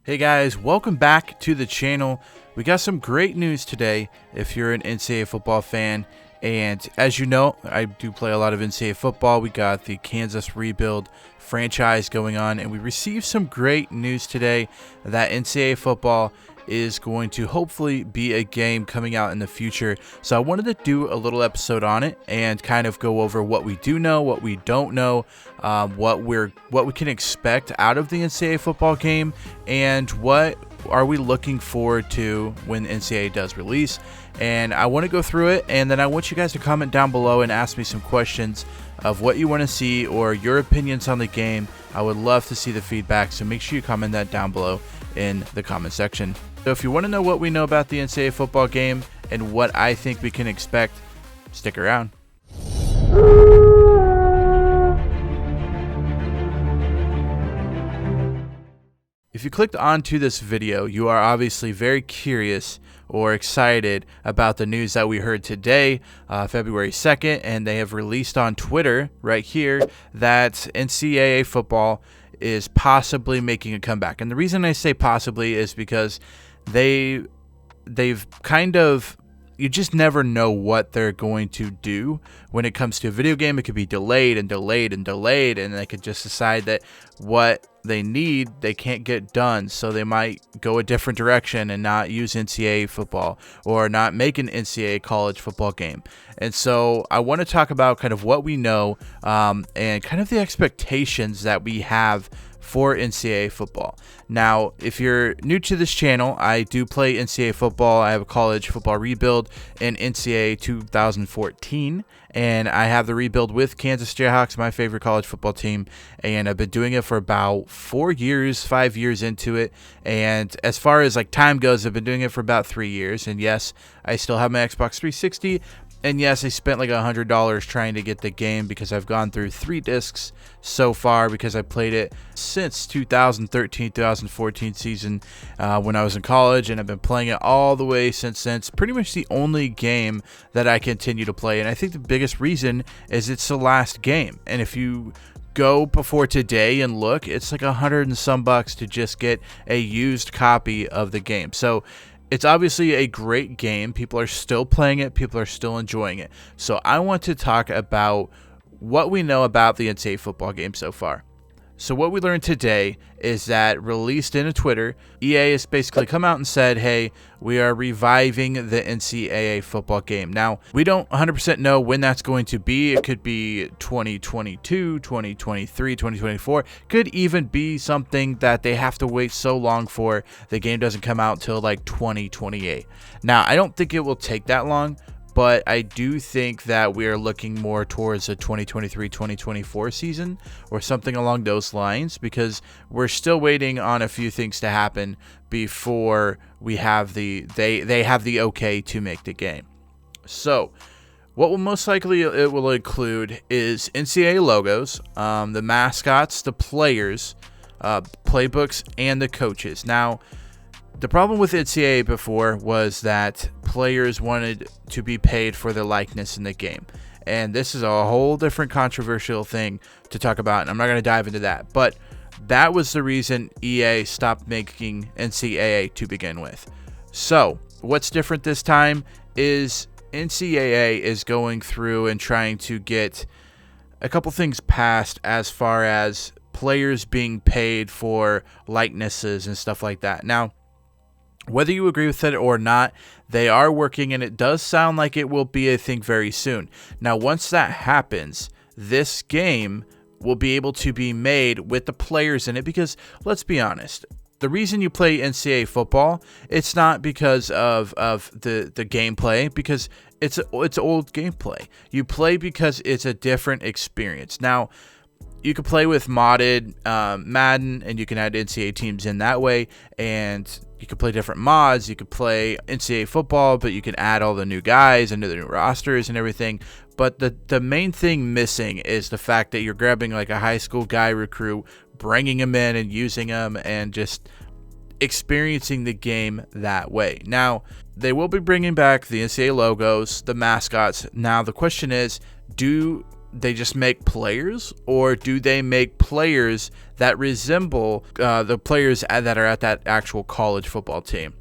Hey guys, welcome back to the channel. We got some great news today if you're an NCAA football fan. And as you know, I do play a lot of NCAA football. We got the Kansas Rebuild franchise going on, and we received some great news today that NCAA football is going to hopefully be a game coming out in the future. So I wanted to do a little episode on it and kind of go over what we do know, what we don't know, what we can expect out of the NCAA football game, and what are we looking forward to when NCAA does release. And I want to go through it, and then I want you guys to comment down below and ask me some questions of what you want to see or your opinions on the game. I would love to see the feedback, so make sure you comment that down below in the comment section. So if you want to know what we know about the NCAA football game and what I think we can expect, stick around. If you clicked onto this video, you are obviously very curious or excited about the news that we heard today, February 2nd, and they have released on Twitter right here that NCAA football is possibly making a comeback. And the reason I say possibly is because they've kind of, you just never know what they're going to do when it comes to a video game. It could be delayed and delayed and delayed, and they could just decide that what they need they can't get done, so they might go a different direction and not use NCAA football or not make an NCAA college football game. And so I want to talk about kind of what we know and kind of the expectations that we have for NCAA football. Now, if you're new to this channel, I do play NCAA football. I have a college football rebuild in NCAA 2014, and I have the rebuild with Kansas Jayhawks, my favorite college football team, and I've been doing it for about 5 years into it. And as far as like time goes, I've been doing it for about 3 years, and yes, I still have my Xbox 360. And yes, I spent like $100 trying to get the game because I've gone through 3 discs so far because I played it since 2013-2014 season when I was in college, and I've been playing it all the way since then. It's pretty much the only game that I continue to play, and I think the biggest reason is it's the last game. And if you go before today and look, it's like $100 and some bucks to just get a used copy of the game. So it's obviously a great game. People are still playing it. People are still enjoying it. So I want to talk about what we know about the NCAA football game so far. So what we learned today is that, released in a Twitter, EA has basically come out and said, hey, we are reviving the NCAA football game. Now, we don't 100% know when that's going to be. It could be 2022, 2023, 2024. Could even be something that they have to wait so long for. The game doesn't come out till like 2028. Now, I don't think it will take that long, but I do think that we are looking more towards a 2023-2024 season or something along those lines, because we're still waiting on a few things to happen before we have they have the okay to make the game. So what will most likely it will include is NCAA logos, the mascots, the players, playbooks, and the coaches. Now, the problem with NCAA before was that players wanted to be paid for their likeness in the game. And this is a whole different controversial thing to talk about, and I'm not going to dive into that. But that was the reason EA stopped making NCAA to begin with. So what's different this time is NCAA is going through and trying to get a couple things passed as far as players being paid for likenesses and stuff like that. Now, whether you agree with it or not, they are working, and it does sound like it will be a thing very soon. Now, once that happens, this game will be able to be made with the players in it, because let's be honest, the reason you play NCAA football, it's not because of the gameplay, because it's old gameplay. You play because it's a different experience. Now, you can play with modded Madden, and you can add NCAA teams in that way, and you can play different mods. You could play NCAA football, but you can add all the new guys and the new rosters and everything. But the main thing missing is the fact that you're grabbing like a high school guy recruit, bringing him in and using him, and just experiencing the game that way. Now, they will be bringing back the NCAA logos, the mascots. Now, the question is, do they just make players, or do they make players that resemble the players that are at that actual college football team?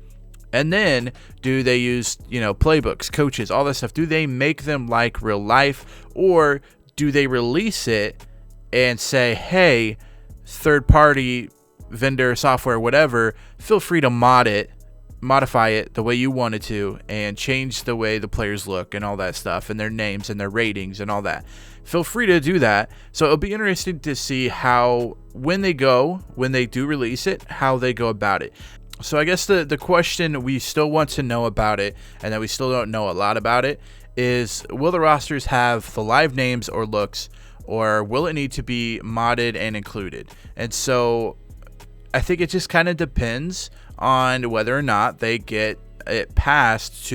And then do they use, playbooks, coaches, all that stuff? Do they make them like real life, or do they release it and say, hey, third party vendor, software, whatever, feel free to modify it the way you wanted to and change the way the players look and all that stuff and their names and their ratings and all that. Feel free to do that. So it'll be interesting to see how, when they do release it, how they go about it. So I guess the question we still want to know about it, and that we still don't know a lot about it, is will the rosters have the live names or looks, or will it need to be modded and included? And so I think it just kind of depends on whether or not they get it passed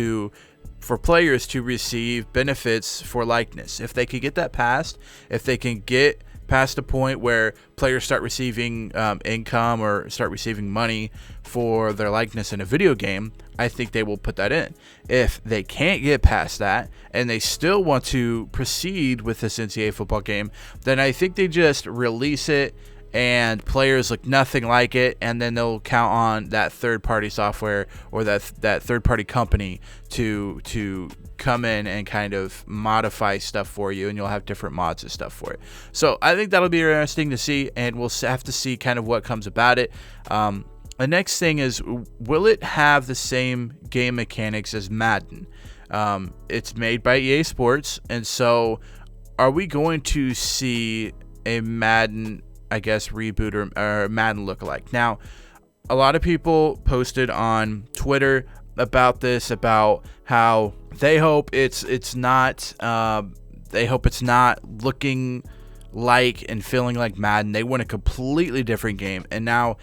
for players to receive benefits for likeness. If they can get that passed, if they can get past a point where players start receiving income or start receiving money for their likeness in a video game, I think they will put that in. If they can't get past that and they still want to proceed with this NCAA football game, then I think they just release it and players look nothing like it, and then they'll count on that third-party software or that third-party company to come in and kind of modify stuff for you, and you'll have different mods and stuff for it. So I think that'll be interesting to see, and we'll have to see kind of what comes about it. The next thing is, will it have the same game mechanics as Madden? It's made by EA Sports, and so are we going to see a Madden, I guess, reboot or Madden lookalike? Now, a lot of people posted on Twitter about this, about how they hope it's not looking like and feeling like Madden. They want a completely different game. And now,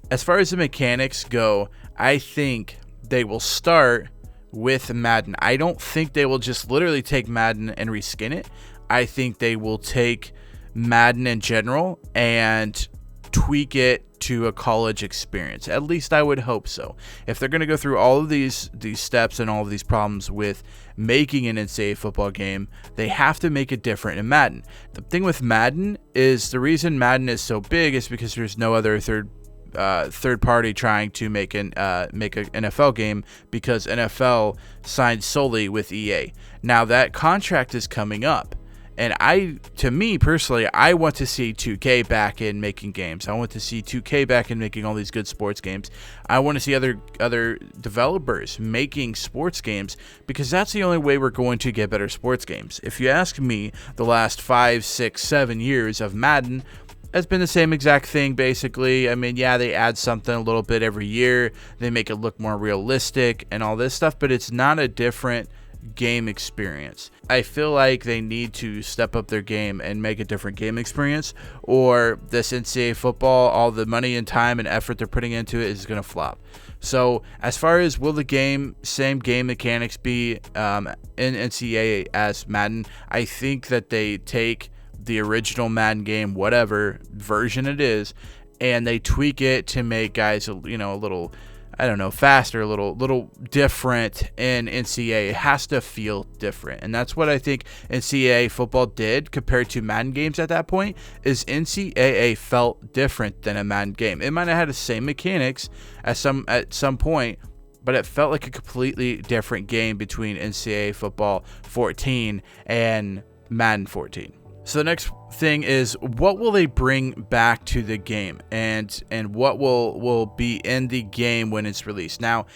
as far as the mechanics go, I think they will start with Madden. I don't think they will just literally take Madden and reskin it. I think they will take Madden in general and tweak it to a college experience. At least I would hope so. If they're going to go through all of these steps and all of these problems with making an NCAA football game, they have to make it different in Madden. The thing with Madden is, the reason Madden is so big is because there's no other third party trying to make an NFL game, because NFL signed solely with EA. Now that contract is coming up, and to me personally, I want to see 2K back in making games. I want to see 2K back in making all these good sports games. I want to see other developers making sports games, because that's the only way we're going to get better sports games. If you ask me, the last 5, 6, 7 years of Madden has been the same exact thing, basically. I mean, yeah, they add something a little bit every year. They make it look more realistic and all this stuff, but it's not a different game experience. I feel like they need to step up their game and make a different game experience, or this NCAA football, all the money and time and effort they're putting into it, is going to flop. So as far as will the same game mechanics be in NCAA as Madden, I think that they take the original Madden game, whatever version it is, and they tweak it to make guys a little, I don't know, faster, a little different in NCAA. It has to feel different. And that's what I think NCAA football did compared to Madden games at that point, is NCAA felt different than a Madden game. It might have had the same mechanics at some point, but it felt like a completely different game between NCAA football 14 and Madden 14. So the next thing is, what will they bring back to the game, and what will be in the game when it's released? Now,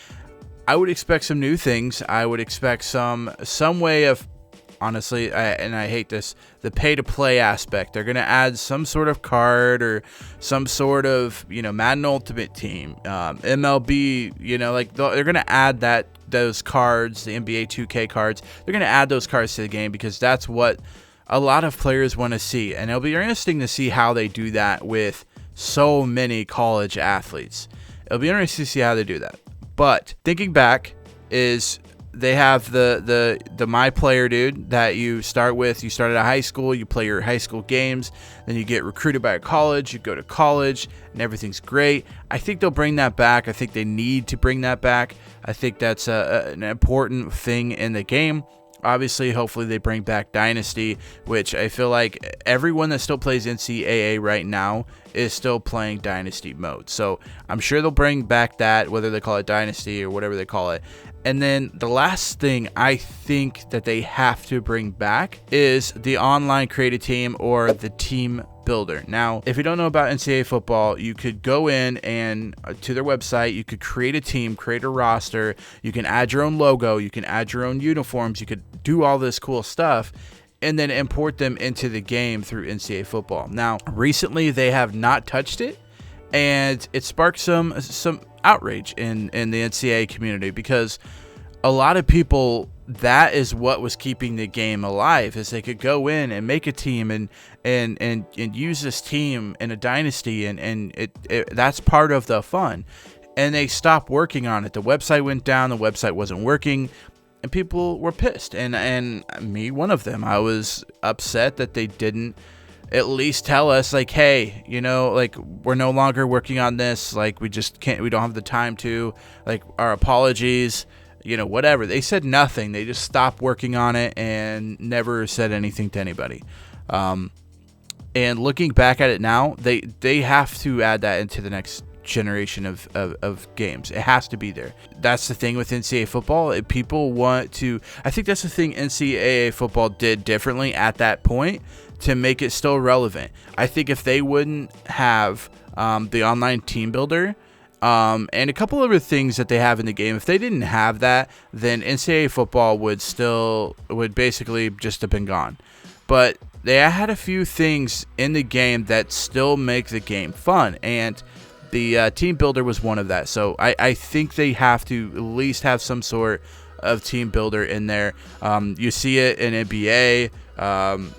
I would expect some new things. I would expect some way of, honestly, and I hate this, the pay-to-play aspect. They're going to add some sort of card or some sort of, Madden Ultimate Team, MLB, they're going to add those cards, the NBA 2K cards. They're going to add those cards to the game, because that's what a lot of players want to see, and it'll be interesting to see how they do that with so many college athletes. It'll be interesting to see how they do that. But thinking back, is they have the My Player dude that you start with. You start at high school, you play your high school games, then you get recruited by a college, you go to college, and everything's great. I think they'll bring that back. I think they need to bring that back. I think that's an important thing in the game. Obviously, hopefully they bring back Dynasty, which I feel like everyone that still plays NCAA right now is still playing Dynasty mode. So I'm sure they'll bring back that, whether they call it Dynasty or whatever they call it. And then the last thing I think that they have to bring back is the online creative team or the team builder. Now, if you don't know about NCAA football, you could go in and to their website, you could create a team, create a roster, you can add your own logo, you can add your own uniforms, you could do all this cool stuff and then import them into the game through NCAA football. Now, recently they have not touched it, and it sparked some outrage in the NCAA community, because a lot of people, that is what was keeping the game alive, is they could go in and make a team and use this team in a dynasty, and that's part of the fun. And they stopped working on it. The website went down, the website wasn't working, and people were pissed, and me, one of them. I was upset that they didn't at least tell us, like, hey, you know, like, we're no longer working on this, like, we just can't, we don't have the time to, like, our apologies, you know, whatever. They said nothing. They just stopped working on it and never said anything to anybody. And looking back at it now, they have to add that into the next generation of games. It has to be there. That's the thing with NCAA football. People want to, I think that's the thing NCAA football did differently at that point to make it still relevant. I think if they wouldn't have the online team builder and a couple other things that they have in the game, if they didn't have that, then NCAA football would basically just have been gone. But they had a few things in the game that still make the game fun, and the team builder was one of that. So I think they have to at least have some sort of team builder in there. You see it in NBA.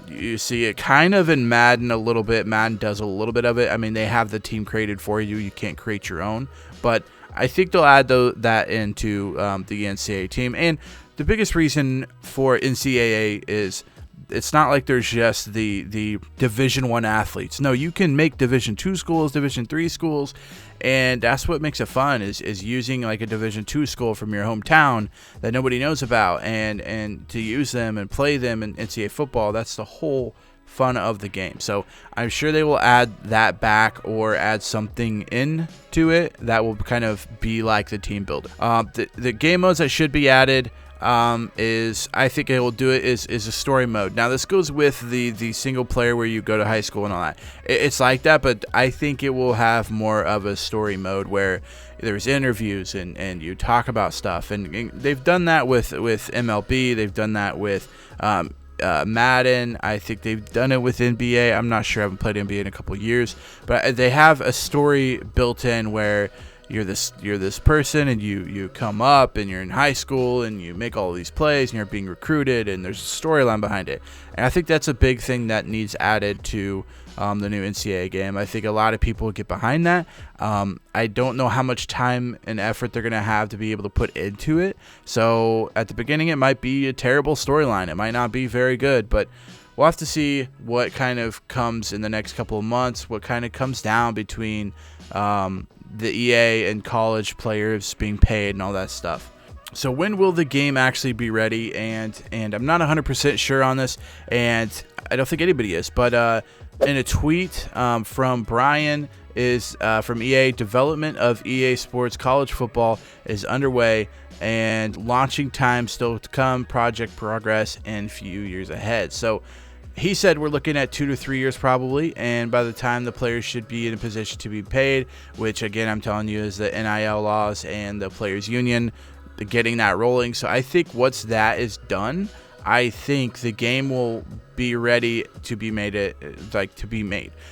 You see it kind of in Madden a little bit. Madden does a little bit of it. I mean, they have the team created for you. You can't create your own. But I think they'll add that into the NCAA team. And the biggest reason for NCAA is it's not like there's just the Division I athletes. No, you can make Division II schools, Division III schools, and that's what makes it fun, is using like a Division II school from your hometown that nobody knows about, and to use them and play them in NCAA football. That's the whole fun of the game. So I'm sure they will add that back or add something into it that will kind of be like the team builder. The game modes that should be added is, I think it will do it, is a story mode. Now this goes with the single player where you go to high school and all that. It's like that, but I think it will have more of a story mode where there's interviews and you talk about stuff, and they've done that with MLB. They've done that with Madden. I think they've done it with NBA. I'm not sure. I haven't played NBA in a couple years, but they have a story built in where you're this person, and you come up and you're in high school and you make all these plays and you're being recruited, and there's a storyline behind it. And I think that's a big thing that needs added to the new NCAA game. I think a lot of people get behind that. I don't know how much time and effort they're going to have to be able to put into it. So at the beginning, it might be a terrible storyline. It might not be very good, but we'll have to see what kind of comes in the next couple of months, what kind of comes down between the EA and college players being paid and all that stuff. So when will the game actually be ready? And I'm not 100% sure on this, and I don't think anybody is, but in a tweet from Brian is from EA, development of EA Sports College Football is underway and launching time still to come, project progress in few years ahead. So he said we're looking at 2 to 3 years probably, and by the time the players should be in a position to be paid, which again I'm telling you is the NIL laws and the players union getting that rolling. So I think once that is done, I think the game will be ready to be made.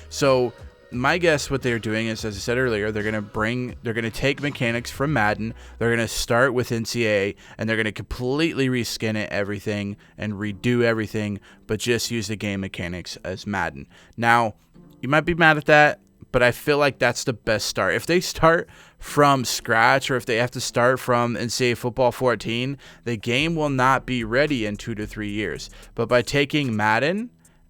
So my guess what they're doing is, as I said earlier, they're going to take mechanics from Madden, they're going to start with NCAA, and they're going to completely reskin it, everything, and redo everything, but just use the game mechanics as Madden. Now, you might be mad at that, but I feel like that's the best start. If they start from scratch, or if they have to start from NCAA Football 14, the game will not be ready in 2 to 3 years. But by taking Madden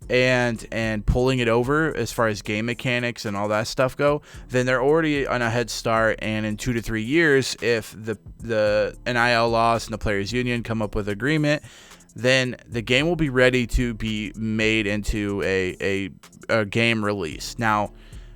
and pulling it over as far as game mechanics and all that stuff go, then they're already on a head start. And in 2 to 3 years, if the NIL laws and the players union come up with agreement, then the game will be ready to be made into a game release. Now,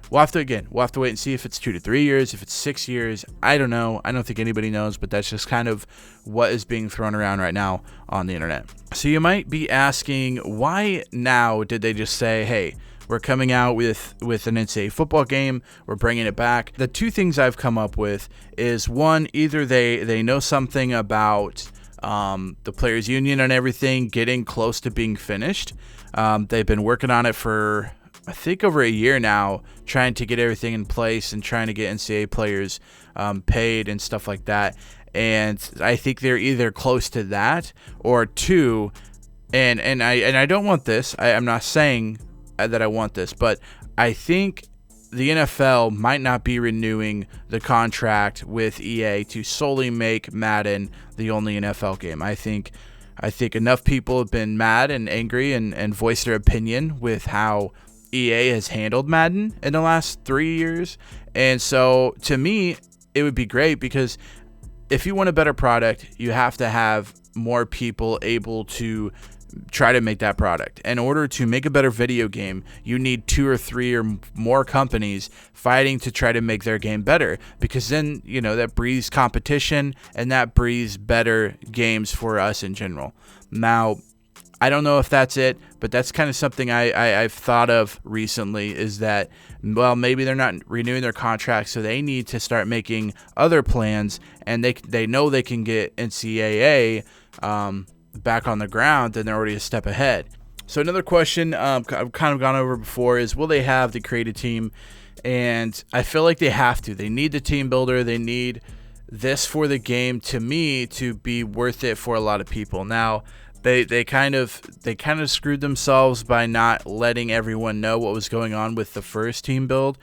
we'll have to wait and see if it's 2 to 3 years, if it's 6 years. I don't know. I don't think anybody knows, but that's just kind of what is being thrown around right now on the internet. So you might be asking, why now did they just say, hey, we're coming out with an NCAA football game, we're bringing it back? The two things I've come up with is, one, either they know something about the players union and everything getting close to being finished. They've been working on it for, I think, over a year now, trying to get everything in place and trying to get NCAA players paid and stuff like that. And I think they're either close to that, or two, and I don't want this. I'm not saying that I want this, but I think the NFL might not be renewing the contract with EA to solely make Madden the only NFL game. I think enough people have been mad and angry and voiced their opinion with how EA has handled Madden in the last 3 years. And so to me, it would be great, because if you want a better product, you have to have more people able to try to make that product. In order to make a better video game, you need 2 or 3 or more companies fighting to try to make their game better, because then, that breeds competition and that breeds better games for us in general. Now, I don't know if that's it, but that's kind of something I've thought of recently, is that, well, maybe they're not renewing their contract, so they need to start making other plans, and they know they can get NCAA back on the ground, then they're already a step ahead. So another question I've kind of gone over before is, will they have the creative team? And I feel like they have to. They need the team builder. They need this for the game, to me, to be worth it for a lot of people. Now, they kind of screwed themselves by not letting everyone know what was going on with the first team build.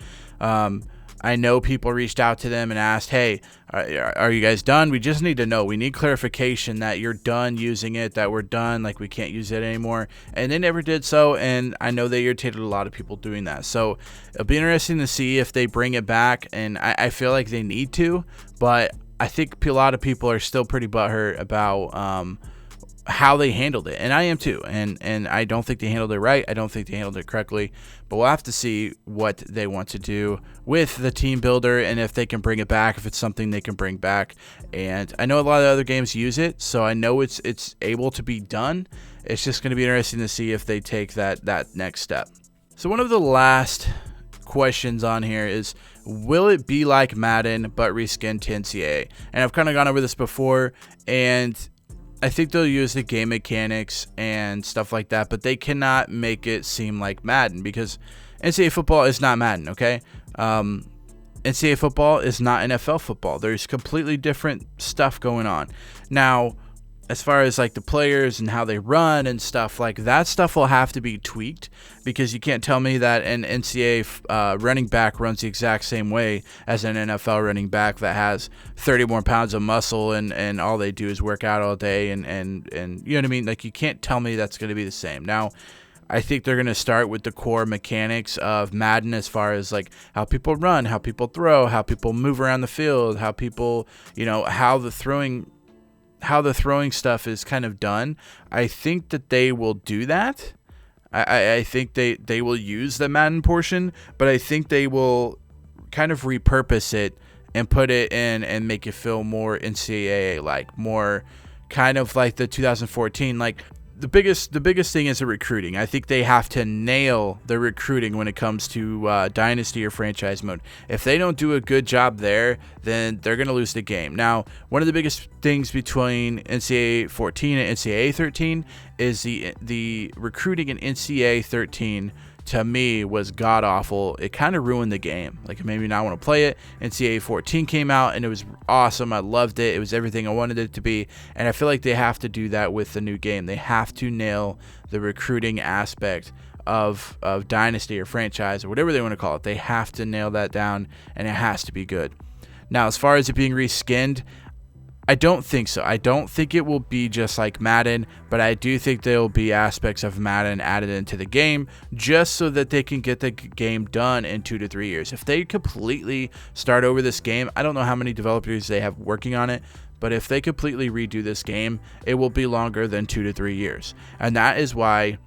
I know people reached out to them and asked, hey, are you guys done? We just need to know. We need clarification that you're done using it, that we're done, like we can't use it anymore. And they never did so, and I know they irritated a lot of people doing that. So it'll be interesting to see if they bring it back, and I feel like they need to, but I think a lot of people are still pretty butthurt about how they handled it, and I am too, and I don't think they handled it right. I don't think they handled it correctly, but we'll have to see what they want to do with the team builder, and if they can bring it back, if it's something they can bring back. And I know a lot of other games use it, so I know it's able to be done. It's just going to be interesting to see if they take that next step. So one of the last questions on here is, will it be like Madden but reskinned to NCAA? And I've kind of gone over this before, and I think they'll use the game mechanics and stuff like that, but they cannot make it seem like Madden, because NCAA football is not Madden, okay? NCAA football is not NFL football. There's completely different stuff going on. Now, as far as like the players and how they run and stuff, like that stuff will have to be tweaked, because you can't tell me that an NCAA running back runs the exact same way as an NFL running back that has 30 more pounds of muscle and all they do is work out all day and you know what I mean? Like, you can't tell me that's going to be the same. Now, I think they're going to start with the core mechanics of Madden, as far as like how people run, how people throw, how people move around the field, how people, how the throwing stuff is kind of done. I think that they will do that. I think they will use the Madden portion, but I think they will kind of repurpose it and put it in and make it feel more NCAA like, more kind of like the 2014, like the biggest thing is the recruiting. I think they have to nail the recruiting when it comes to Dynasty or franchise mode. If they don't do a good job there, then they're going to lose the game. Now, one of the biggest things between NCAA 14 and NCAA 13 is the recruiting in NCAA 13, to me, was god awful. It kind of ruined the game. Like, it made me not want to play it. NCAA 14 came out and it was awesome. I loved it. It was everything I wanted it to be. And I feel like they have to do that with the new game. They have to nail the recruiting aspect of Dynasty or franchise or whatever they want to call it. They have to nail that down, and it has to be good. Now, as far as it being reskinned, I don't think so. I don't think it will be just like Madden, but I do think there will be aspects of Madden added into the game just so that they can get the game done in 2 to 3 years. If they completely start over this game, I don't know how many developers they have working on it, but if they completely redo this game, it will be longer than 2 to 3 years. And that is why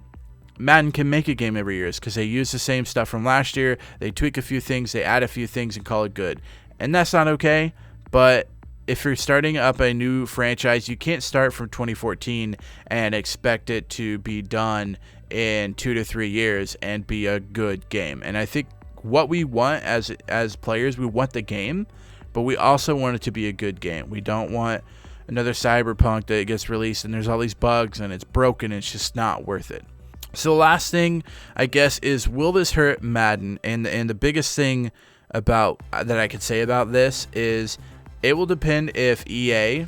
Madden can make a game every year, because they use the same stuff from last year, they tweak a few things, they add a few things and call it good. And that's not okay, but if you're starting up a new franchise, you can't start from 2014 and expect it to be done in 2 to 3 years and be a good game. And I think what we want as players, we want the game, but we also want it to be a good game. We don't want another Cyberpunk that gets released and there's all these bugs and it's broken and it's just not worth it. So the last thing, I guess, is will this hurt Madden? And the biggest thing about that I could say about this is it will depend if EA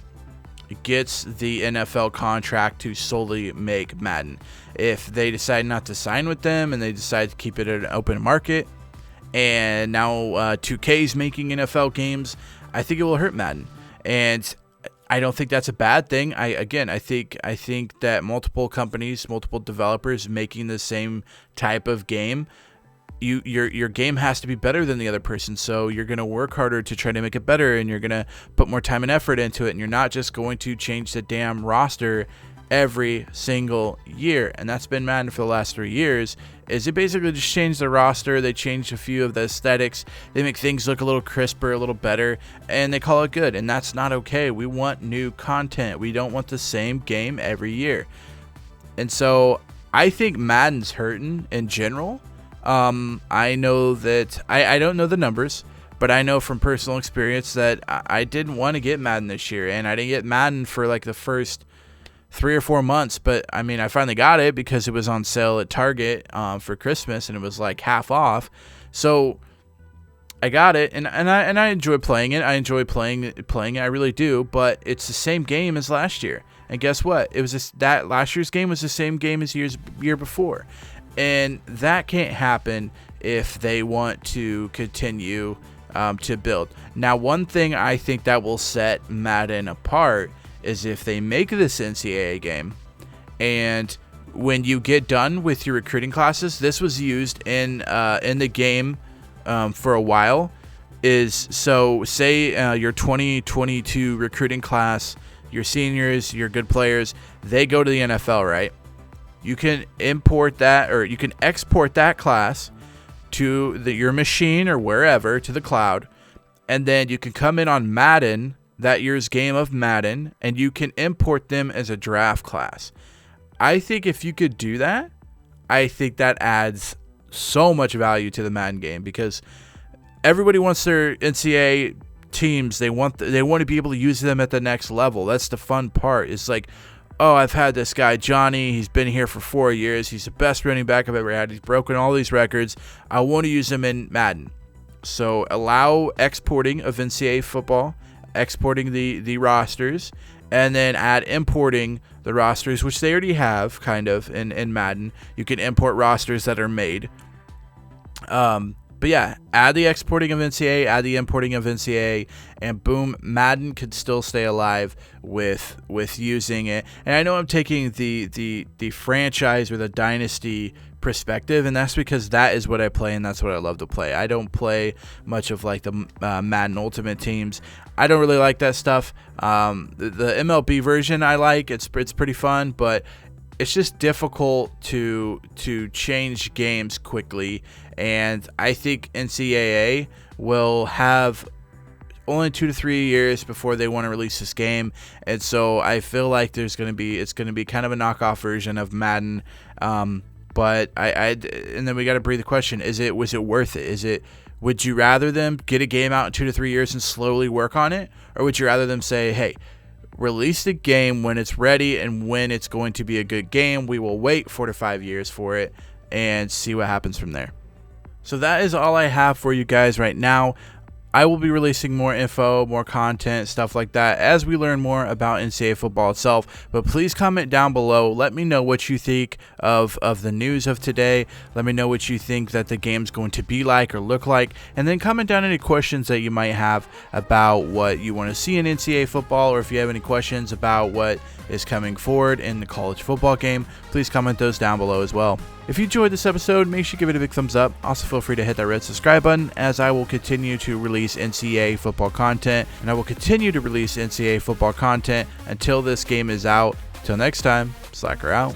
gets the NFL contract to solely make Madden. If they decide not to sign with them and they decide to keep it at an open market, and now 2K's making NFL games, I think it will hurt Madden. And I don't think that's a bad thing. I think that multiple companies, multiple developers making the same type of game, your game has to be better than the other person, so you're going to work harder to try to make it better, and you're going to put more time and effort into it, and you're not just going to change the damn roster every single year. And that's been Madden for the last 3 years, is they basically just changed the roster, they changed a few of the aesthetics, they make things look a little crisper, a little better, and they call it good. And that's not okay. We want new content. We don't want the same game every year. And so I think Madden's hurting in general. I know that I don't know the numbers, but I know from personal experience that I didn't want to get Madden this year, and I didn't get Madden for like the first 3 or 4 months. But I mean, I finally got it because it was on sale at Target for Christmas, and it was like half off. So I got it, and I enjoy playing it. I enjoy playing it. I really do. But it's the same game as last year, and guess what? It was that last year's game was the same game as year before. And that can't happen if they want to continue to build. Now, one thing I think that will set Madden apart is if they make this NCAA game, and when you get done with your recruiting classes, this was used in the game for a while. Is so say your 2022 recruiting class, your seniors, your good players, they go to the NFL, right? You can import that, or you can export that class to your machine or wherever, to the cloud, and then you can come in on Madden, that year's game of Madden, and you can import them as a draft class. I think if you could do that, I think that adds so much value to the Madden game, because everybody wants their NCAA teams. They want to be able to use them at the next level. That's the fun part. It's like, oh, I've had this guy, Johnny. He's been here for 4 years. He's the best running back I've ever had. He's broken all these records. I want to use him in Madden. So allow exporting of NCAA football, exporting the rosters, and then add importing the rosters, which they already have kind of in Madden. You can import rosters that are made. But yeah, add the exporting of NCAA, add the importing of NCAA, and boom, Madden could still stay alive with using it. And I know I'm taking the franchise or the dynasty perspective, and that's because that is what I play, and that's what I love to play. I don't play much of like the Madden Ultimate Teams. I don't really like that stuff. The MLB version I like. It's pretty fun, but it's just difficult to change games quickly. And I think NCAA will have only 2 to 3 years before they want to release this game, and so I feel like it's going to be kind of a knockoff version of Madden. But and then we got to breathe the question: was it worth it? Would you rather them get a game out in 2 to 3 years and slowly work on it, or would you rather them say, hey, release the game when it's ready and when it's going to be a good game? We will wait 4 to 5 years for it and see what happens from there. So that is all I have for you guys right now. I will be releasing more info, more content, stuff like that as we learn more about NCAA football itself. But please comment down below. Let me know what you think of the news of today. Let me know what you think that the game's going to be like or look like. And then comment down any questions that you might have about what you want to see in NCAA football, or if you have any questions about what is coming forward in the college football game, please comment those down below as well. If you enjoyed this episode, make sure you give it a big thumbs up. Also, feel free to hit that red subscribe button, as I will continue to release NCAA football content, and I will continue to release NCAA football content until this game is out. Till next time, Slacker out.